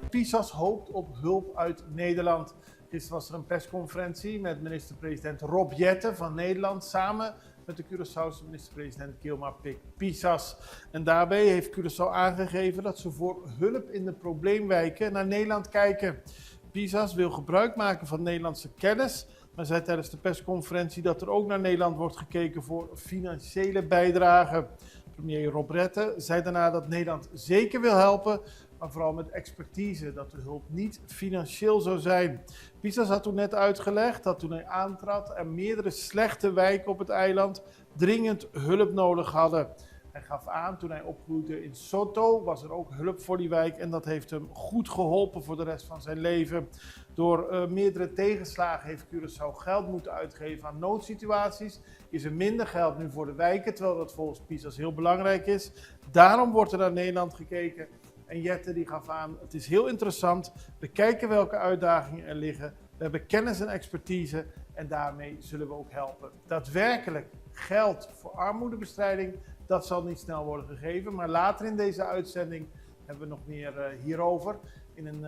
Pisas hoopt op hulp uit Nederland. Gisteren was er een persconferentie met minister-president Rob Jetten van Nederland samen met de Curaçaose minister-president Gilmar Pik-Pisas. En daarbij heeft Curaçao aangegeven dat ze voor hulp in de probleemwijken naar Nederland kijken. Pisas wil gebruik maken van Nederlandse kennis, maar zei tijdens de persconferentie dat er ook naar Nederland wordt gekeken voor financiële bijdrage. Premier Rob Jetten zei daarna dat Nederland zeker wil helpen, maar vooral met expertise, dat de hulp niet financieel zou zijn. Pisas had toen net uitgelegd dat toen hij aantrad er meerdere slechte wijken op het eiland dringend hulp nodig hadden. Hij gaf aan, toen hij opgroeide in Soto, was er ook hulp voor die wijk en dat heeft hem goed geholpen voor de rest van zijn leven. Door meerdere tegenslagen heeft Curaçao geld moeten uitgeven aan noodsituaties. Is er minder geld nu voor de wijken, terwijl dat volgens Pisas heel belangrijk is. Daarom wordt er naar Nederland gekeken. En Jetten die gaf aan, het is heel interessant, we kijken welke uitdagingen er liggen. We hebben kennis en expertise en daarmee zullen we ook helpen. Daadwerkelijk geld voor armoedebestrijding, dat zal niet snel worden gegeven. Maar later in deze uitzending hebben we nog meer hierover in een